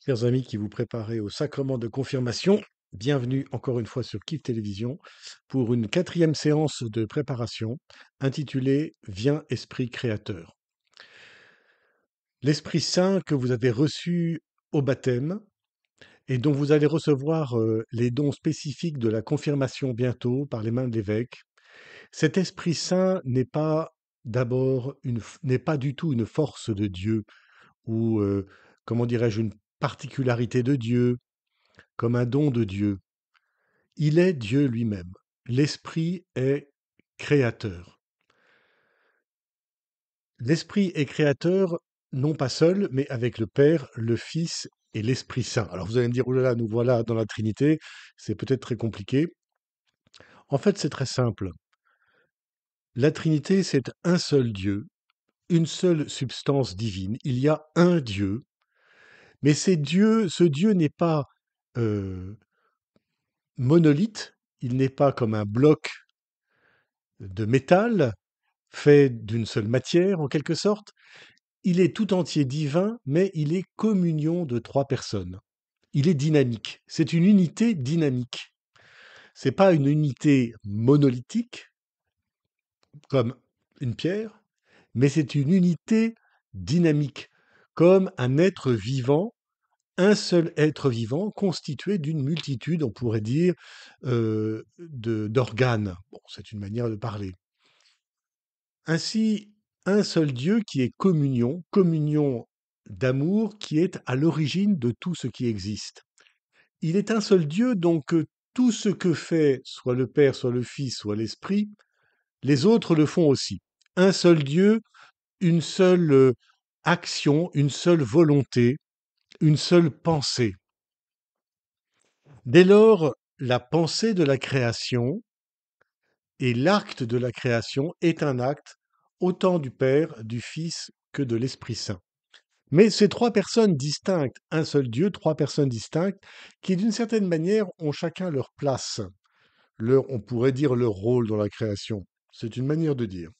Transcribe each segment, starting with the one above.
Chers amis qui vous préparez au sacrement de confirmation, bienvenue encore une fois sur Kif Télévision pour une quatrième séance de préparation intitulée Viens Esprit Créateur. L'Esprit Saint que vous avez reçu au baptême et dont vous allez recevoir les dons spécifiques de la confirmation bientôt par les mains de l'évêque, cet Esprit Saint n'est pas du tout une force de Dieu ou comment dirais-je une particularité de Dieu comme un don de Dieu. Il est Dieu lui-même. L'Esprit est créateur. L'Esprit est créateur, non pas seul, mais avec le Père, le Fils et l'Esprit Saint. Alors vous allez me dire, oh là là, nous voilà dans la Trinité, c'est peut-être très compliqué. En fait, c'est très simple. La Trinité, c'est un seul Dieu, une seule substance divine. Il y a un Dieu, mais ce Dieu n'est pas euh, monolithe, il n'est pas comme un bloc de métal fait d'une seule matière en quelque sorte. Il est tout entier divin, mais il est communion de trois personnes. Il est dynamique. C'est une unité dynamique. C'est pas une unité monolithique comme une pierre, mais c'est une unité dynamique, comme un être vivant, un seul être vivant constitué d'une multitude, on pourrait dire, d'organes. Bon, c'est une manière de parler. Ainsi, un seul Dieu qui est communion, communion d'amour qui est à l'origine de tout ce qui existe. Il est un seul Dieu, donc tout ce que fait soit le Père, soit le Fils, soit l'Esprit, les autres le font aussi. Un seul Dieu, une seule action, une seule volonté, une seule pensée. Dès lors, la pensée de la création et l'acte de la création est un acte autant du Père, du Fils que de l'Esprit Saint. Mais ces trois personnes distinctes, un seul Dieu, trois personnes distinctes, qui d'une certaine manière ont chacun leur place, on pourrait dire leur rôle dans la création. C'est une manière de dire.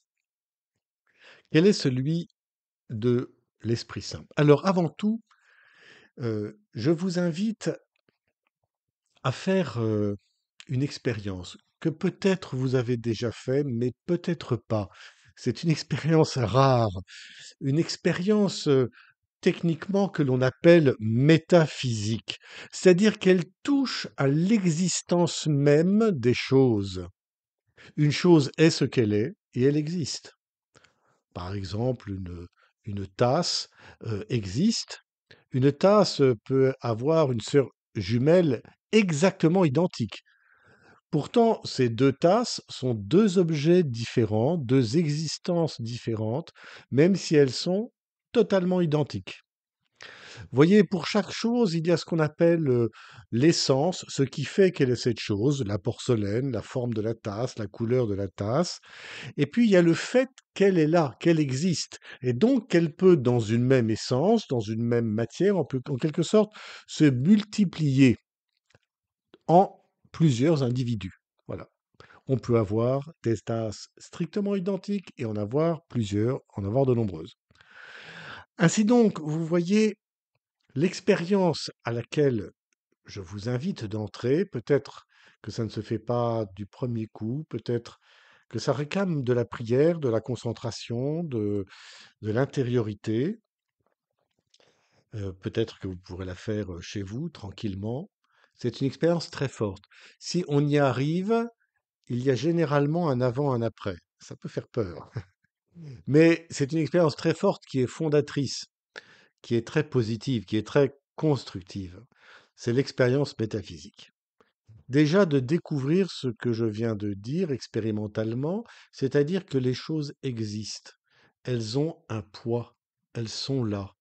Quel est celui de l'Esprit Saint? Alors avant tout, je vous invite à faire une expérience que peut-être vous avez déjà fait, mais peut-être pas. C'est une expérience rare, une expérience techniquement que l'on appelle métaphysique, c'est-à-dire qu'elle touche à l'existence même des choses. Une chose est ce qu'elle est et elle existe. Par exemple, une tasse existe. Une tasse peut avoir une sœur jumelle exactement identique. Pourtant, ces deux tasses sont deux objets différents, deux existences différentes, même si elles sont totalement identiques. Voyez, pour chaque chose, il y a ce qu'on appelle l'essence, ce qui fait quelle est cette chose, la porcelaine, la forme de la tasse, la couleur de la tasse. Et puis, il y a le fait qu'elle est là, qu'elle existe. Et donc, qu'elle peut, dans une même essence, dans une même matière, on peut en quelque sorte se multiplier en plusieurs individus. Voilà. On peut avoir des tasses strictement identiques et en avoir plusieurs, en avoir de nombreuses. Ainsi donc, vous voyez, l'expérience à laquelle je vous invite d'entrer, peut-être que ça ne se fait pas du premier coup, peut-être que ça réclame de la prière, de la concentration, de l'intériorité. Peut-être que vous pourrez la faire chez vous, tranquillement. C'est une expérience très forte. Si on y arrive, il y a généralement un avant, un après. Ça peut faire peur. Mais c'est une expérience très forte qui est fondatrice, qui est très positive, qui est très constructive. C'est l'expérience métaphysique. Déjà de découvrir ce que je viens de dire expérimentalement, c'est-à-dire que les choses existent. Elles ont un poids, elles sont là.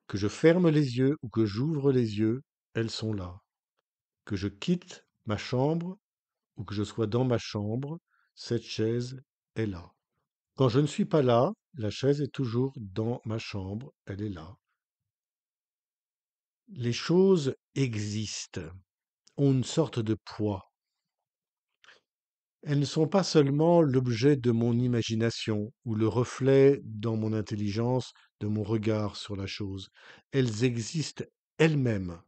Que je ferme les yeux ou que j'ouvre les yeux, elles sont là. Que je quitte ma chambre ou que je sois dans ma chambre, cette chaise est là. Quand je ne suis pas là, la chaise est toujours dans ma chambre, elle est là. Les choses existent, ont une sorte de poids. Elles ne sont pas seulement l'objet de mon imagination ou le reflet dans mon intelligence de mon regard sur la chose. Elles existent elles-mêmes,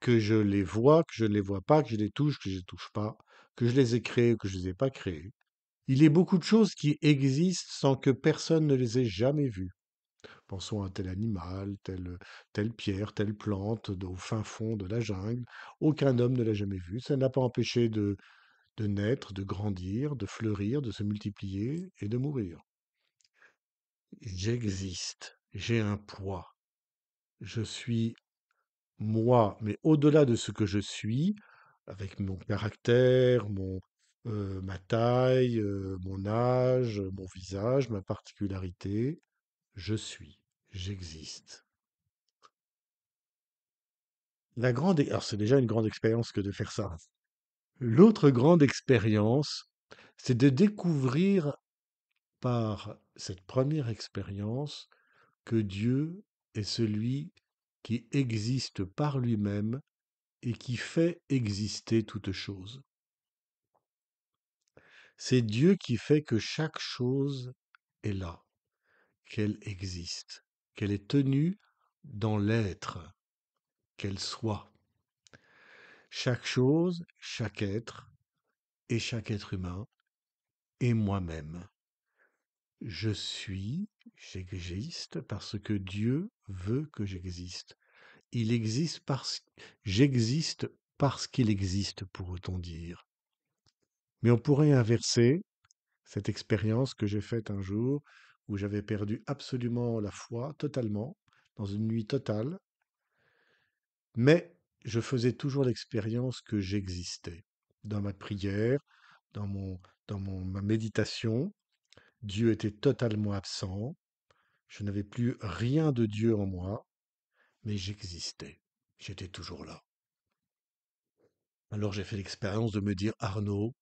que je les vois, que je ne les vois pas, que je les touche, que je ne les touche pas, que je les ai créées ou que je ne les ai pas créées. Il y a beaucoup de choses qui existent sans que personne ne les ait jamais vues. Pensons à tel animal, telle pierre, telle plante au fin fond de la jungle. Aucun homme ne l'a jamais vu. Ça n'a pas empêché de naître, de grandir, de fleurir, de se multiplier et de mourir. J'existe, j'ai un poids. Je suis moi, mais au-delà de ce que je suis, avec mon caractère, ma taille, mon âge, mon visage, ma particularité, je suis, j'existe. Alors c'est déjà une grande expérience que de faire ça. L'autre grande expérience, c'est de découvrir par cette première expérience que Dieu est celui qui existe par lui-même et qui fait exister toute chose. C'est Dieu qui fait que chaque chose est là, qu'elle existe, qu'elle est tenue dans l'être, qu'elle soit. Chaque chose, chaque être, et chaque être humain, et moi-même. Je suis, j'existe parce que Dieu veut que j'existe. Il existe j'existe parce qu'il existe, pourrait-on dire. Mais on pourrait inverser cette expérience que j'ai faite un jour où j'avais perdu absolument la foi, totalement, dans une nuit totale, mais je faisais toujours l'expérience que j'existais. Dans ma prière, dans ma méditation, Dieu était totalement absent, je n'avais plus rien de Dieu en moi, mais j'existais, j'étais toujours là. Alors j'ai fait l'expérience de me dire, Arnaud,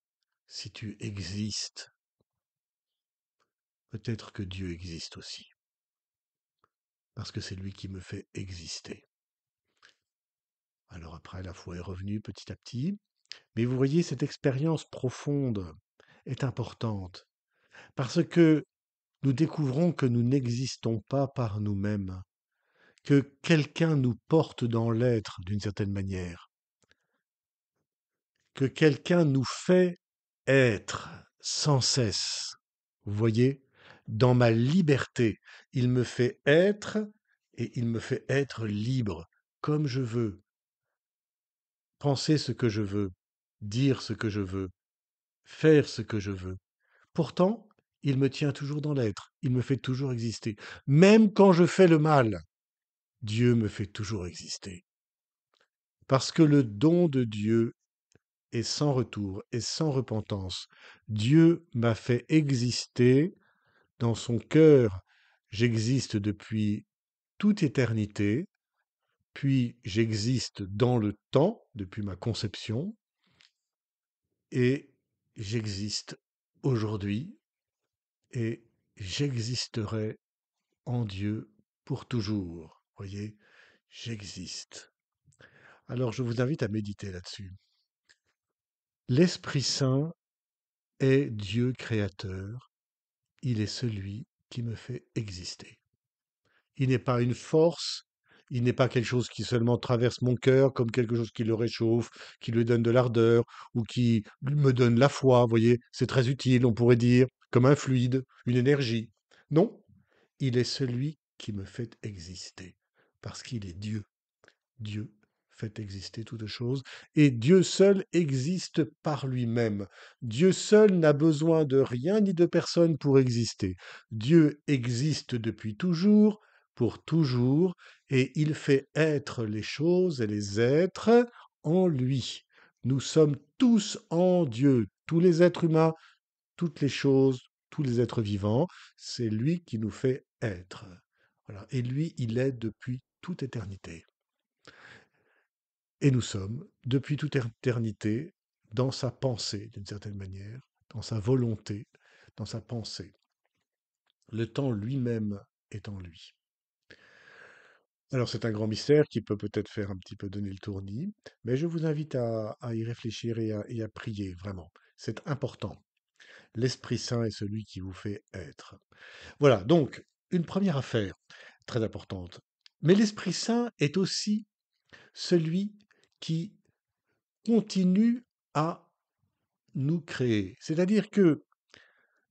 si tu existes, peut-être que Dieu existe aussi, parce que c'est lui qui me fait exister. Alors après, la foi est revenue petit à petit, mais vous voyez, cette expérience profonde est importante, parce que nous découvrons que nous n'existons pas par nous-mêmes, que quelqu'un nous porte dans l'être d'une certaine manière, que quelqu'un nous fait être sans cesse. Vous voyez, dans ma liberté, il me fait être et il me fait être libre, comme je veux, penser ce que je veux, dire ce que je veux, faire ce que je veux. Pourtant, il me tient toujours dans l'être, il me fait toujours exister. Même quand je fais le mal, Dieu me fait toujours exister. Parce que le don de Dieu est sans retour et sans repentance. Dieu m'a fait exister dans son cœur. J'existe depuis toute éternité, puis j'existe dans le temps, depuis ma conception, et j'existe aujourd'hui, et j'existerai en Dieu pour toujours. Voyez, j'existe. Alors je vous invite à méditer là-dessus. L'Esprit Saint est Dieu créateur. Il est celui qui me fait exister. Il n'est pas une force, il n'est pas quelque chose qui seulement traverse mon cœur comme quelque chose qui le réchauffe, qui lui donne de l'ardeur ou qui me donne la foi. Vous voyez, c'est très utile, on pourrait dire, comme un fluide, une énergie. Non, il est celui qui me fait exister parce qu'il est Dieu. Dieu fait exister toutes choses, et Dieu seul existe par lui-même. Dieu seul n'a besoin de rien ni de personne pour exister. Dieu existe depuis toujours, pour toujours, et il fait être les choses et les êtres en lui. Nous sommes tous en Dieu, tous les êtres humains, toutes les choses, tous les êtres vivants, c'est lui qui nous fait être. Voilà. Et lui, il est depuis toute éternité. Et nous sommes, depuis toute éternité, dans sa pensée, d'une certaine manière, dans sa volonté, dans sa pensée. Le temps lui-même est en lui. Alors c'est un grand mystère qui peut peut-être faire un petit peu donner le tournis, mais je vous invite à y réfléchir et à prier, vraiment. C'est important. L'Esprit Saint est celui qui vous fait être. Voilà, donc, une première affaire très importante. Mais l'Esprit Saint est aussi celui qui continue à nous créer. C'est-à-dire que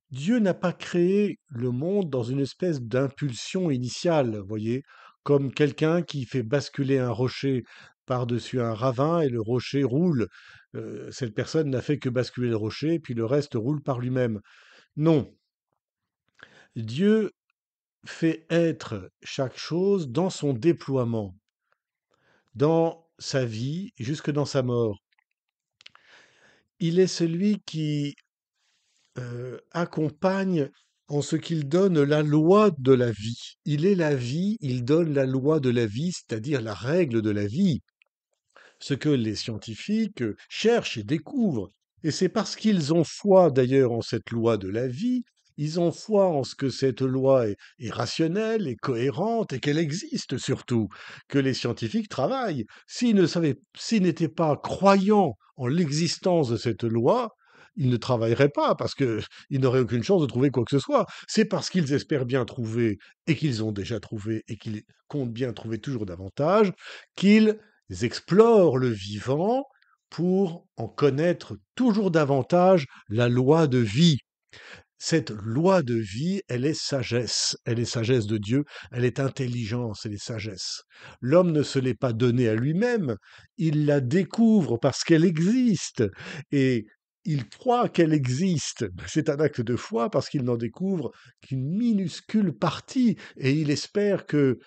Dieu n'a pas créé le monde dans une espèce d'impulsion initiale, vous voyez, comme quelqu'un qui fait basculer un rocher par-dessus un ravin et le rocher roule. Cette personne n'a fait que basculer le rocher, puis le reste roule par lui-même. Non, Dieu fait être chaque chose dans son déploiement, dans sa vie, jusque dans sa mort. Il est celui qui accompagne en ce qu'il donne la loi de la vie. Il est la vie, il donne la loi de la vie, c'est-à-dire la règle de la vie, ce que les scientifiques cherchent et découvrent. Et c'est parce qu'ils ont foi d'ailleurs en cette loi de la vie, ils ont foi en ce que cette loi est rationnelle, est cohérente et qu'elle existe surtout, que les scientifiques travaillent. S'ils n'étaient pas croyants en l'existence de cette loi, ils ne travailleraient pas parce qu'ils n'auraient aucune chance de trouver quoi que ce soit. C'est parce qu'ils espèrent bien trouver et qu'ils ont déjà trouvé et qu'ils comptent bien trouver toujours davantage qu'ils explorent le vivant pour en connaître toujours davantage la loi de vie. Cette loi de vie, elle est sagesse de Dieu, elle est intelligence, elle est sagesse. L'homme ne se l'est pas donnée à lui-même, il la découvre parce qu'elle existe, et il croit qu'elle existe. C'est un acte de foi parce qu'il n'en découvre qu'une minuscule partie, et il espère que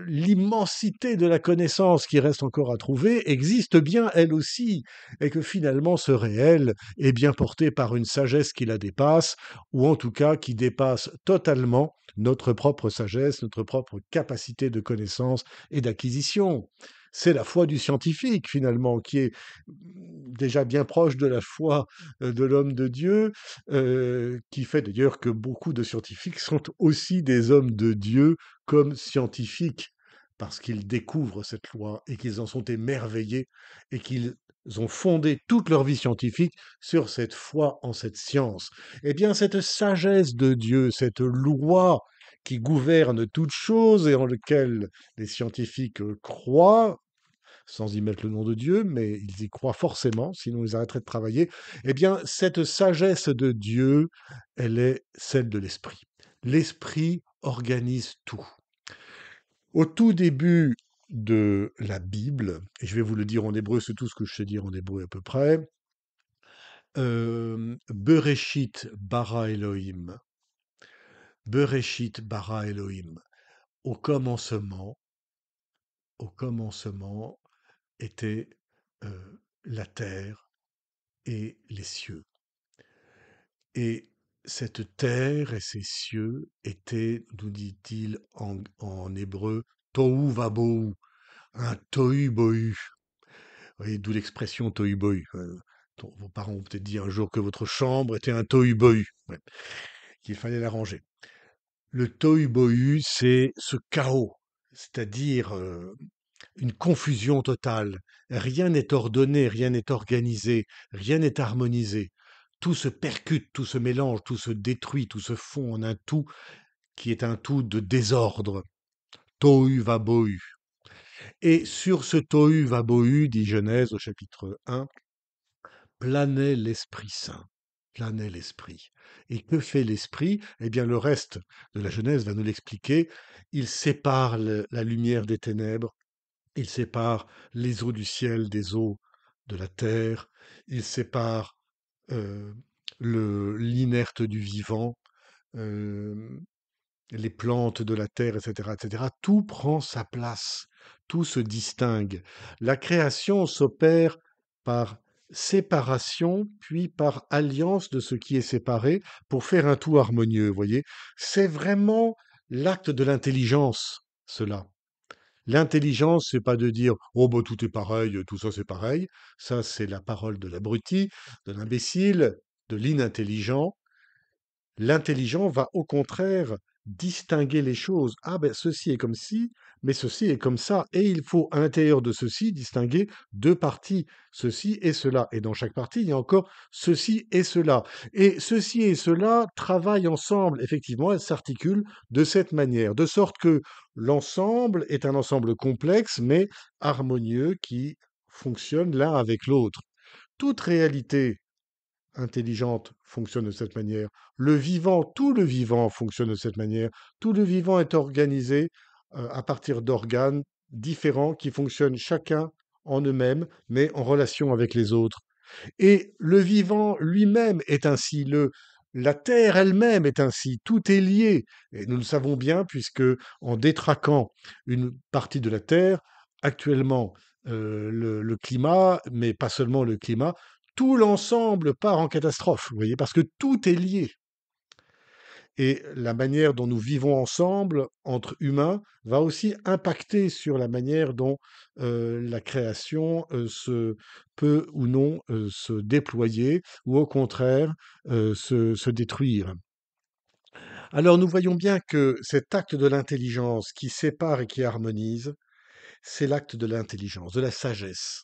l'immensité de la connaissance qui reste encore à trouver existe bien elle aussi, et que finalement ce réel est bien porté par une sagesse qui la dépasse, ou en tout cas qui dépasse totalement notre propre sagesse, notre propre capacité de connaissance et d'acquisition. C'est la foi du scientifique, finalement, qui est déjà bien proche de la foi de l'homme de Dieu, qui fait d'ailleurs que beaucoup de scientifiques sont aussi des hommes de Dieu comme scientifiques, parce qu'ils découvrent cette loi et qu'ils en sont émerveillés et qu'ils ont fondé toute leur vie scientifique sur cette foi en cette science. Eh bien, cette sagesse de Dieu, cette loi qui gouverne toutes choses et en laquelle les scientifiques croient, sans y mettre le nom de Dieu, mais ils y croient forcément, sinon ils arrêteraient de travailler, eh bien, cette sagesse de Dieu, elle est celle de l'Esprit. L'Esprit organise tout. Au tout début de la Bible, et je vais vous le dire en hébreu, c'est tout ce que je sais dire en hébreu à peu près, Bereshit bara Elohim, Bereshit bara Elohim, au commencement, au commencement était la terre et les cieux. Et cette terre et ces cieux étaient, nous dit-il en hébreu, tohu vabohu, un tohu bohu. Vous voyez, d'où l'expression tohu bohu. Vos parents ont peut-être dit un jour que votre chambre était un tohu bohu, ouais, qu'il fallait la ranger. Le tohu bohu, c'est ce chaos, c'est-à-dire une confusion totale. Rien n'est ordonné, rien n'est organisé, rien n'est harmonisé. Tout se percute, tout se mélange, tout se détruit, tout se fond en un tout qui est un tout de désordre. Tohu vabohu. Et sur ce tohu vabohu, dit Genèse au chapitre 1, planait l'Esprit Saint. Planait l'Esprit. Et que fait l'Esprit? Eh bien, le reste de la Genèse va nous l'expliquer. Il sépare la lumière des ténèbres. Il sépare les eaux du ciel des eaux de la terre. Il sépare euh, l'inerte du vivant, euh, les plantes de la terre, etc., etc. Tout prend sa place, tout se distingue. La création s'opère par séparation, puis par alliance de ce qui est séparé pour faire un tout harmonieux, vous voyez. C'est vraiment l'acte de l'intelligence, cela. L'intelligence, c'est pas de dire oh bah tout est pareil, tout ça c'est pareil. Ça c'est la parole de l'abruti, de l'imbécile, de l'inintelligent. L'intelligent va au contraire distinguer les choses. Ah ben ceci est comme ci, mais ceci est comme ça. Et il faut à l'intérieur de ceci distinguer deux parties, ceci et cela. Et dans chaque partie, il y a encore ceci et cela. Et ceci et cela travaillent ensemble. Effectivement, elles s'articulent de cette manière, de sorte que l'ensemble est un ensemble complexe, mais harmonieux, qui fonctionne l'un avec l'autre. Toute réalité intelligente fonctionne de cette manière. Le vivant, tout le vivant fonctionne de cette manière. Tout le vivant est organisé à partir d'organes différents qui fonctionnent chacun en eux-mêmes, mais en relation avec les autres. Et le vivant lui-même est ainsi, la terre elle-même est ainsi, tout est lié. Et nous le savons bien puisque en détraquant une partie de la terre, actuellement le climat, mais pas seulement le climat, tout l'ensemble part en catastrophe, vous voyez, parce que tout est lié. Et la manière dont nous vivons ensemble, entre humains, va aussi impacter sur la manière dont la création peut ou non se déployer, ou au contraire se détruire. Alors nous voyons bien que cet acte de l'intelligence qui sépare et qui harmonise, c'est l'acte de l'intelligence, de la sagesse,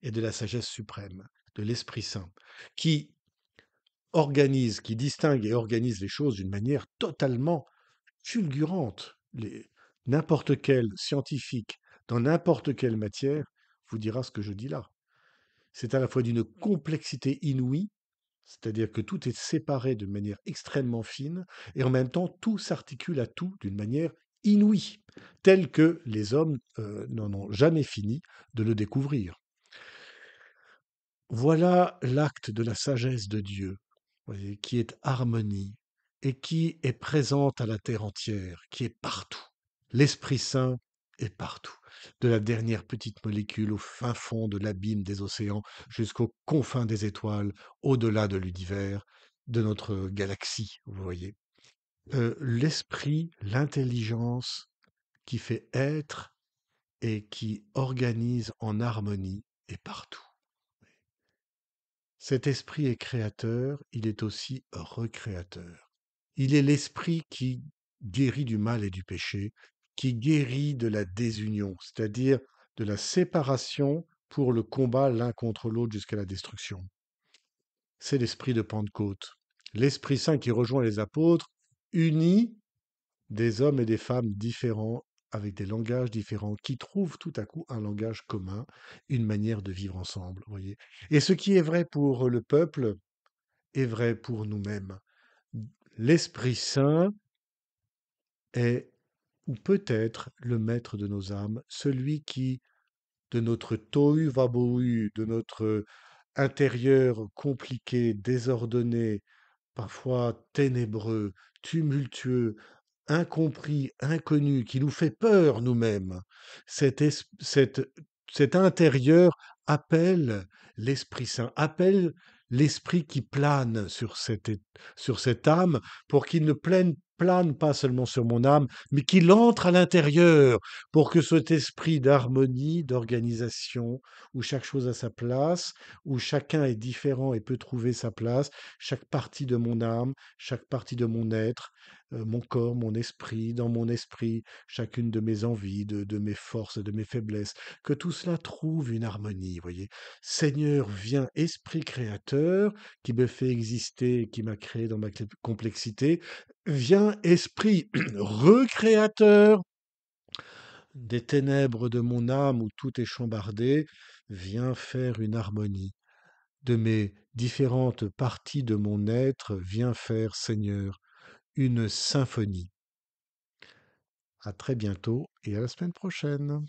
et de la sagesse suprême, de l'Esprit Saint, qui organise, qui distingue et organise les choses d'une manière totalement fulgurante. N'importe quel scientifique, dans n'importe quelle matière, vous dira ce que je dis là. C'est à la fois d'une complexité inouïe, c'est-à-dire que tout est séparé de manière extrêmement fine, et en même temps, tout s'articule à tout d'une manière inouïe, telle que les hommes n'en ont jamais fini de le découvrir. Voilà l'acte de la sagesse de Dieu, voyez, qui est harmonie et qui est présente à la terre entière, qui est partout. L'Esprit Saint est partout, de la dernière petite molécule au fin fond de l'abîme des océans jusqu'aux confins des étoiles, au-delà de l'univers, de notre galaxie, vous voyez. L'esprit, l'intelligence qui fait être et qui organise en harmonie est partout. Cet esprit est créateur, il est aussi recréateur. Il est l'esprit qui guérit du mal et du péché, qui guérit de la désunion, c'est-à-dire de la séparation pour le combat l'un contre l'autre jusqu'à la destruction. C'est l'esprit de Pentecôte. L'Esprit Saint qui rejoint les apôtres unit des hommes et des femmes différents avec des langages différents qui trouvent tout à coup un langage commun, une manière de vivre ensemble, voyez. Et ce qui est vrai pour le peuple est vrai pour nous-mêmes. L'Esprit Saint est, ou peut être, le maître de nos âmes, celui qui, de notre tohu vabohu, de notre intérieur compliqué, désordonné, parfois ténébreux, tumultueux, incompris, inconnu, qui nous fait peur nous-mêmes, cet intérieur appelle l'Esprit Saint, appelle l'Esprit qui plane sur cette âme pour qu'il ne plane pas seulement sur mon âme, mais qu'il entre à l'intérieur pour que cet esprit d'harmonie, d'organisation, où chaque chose a sa place, où chacun est différent et peut trouver sa place, chaque partie de mon âme, chaque partie de mon être, mon corps, mon esprit, dans mon esprit, chacune de mes envies, de mes forces, de mes faiblesses, que tout cela trouve une harmonie, voyez. Seigneur, viens, esprit créateur, qui me fait exister, qui m'a créé dans ma complexité, viens, esprit recréateur des ténèbres de mon âme où tout est chambardé, viens faire une harmonie de mes différentes parties de mon être, viens faire, Seigneur, une symphonie. À très bientôt et à la semaine prochaine.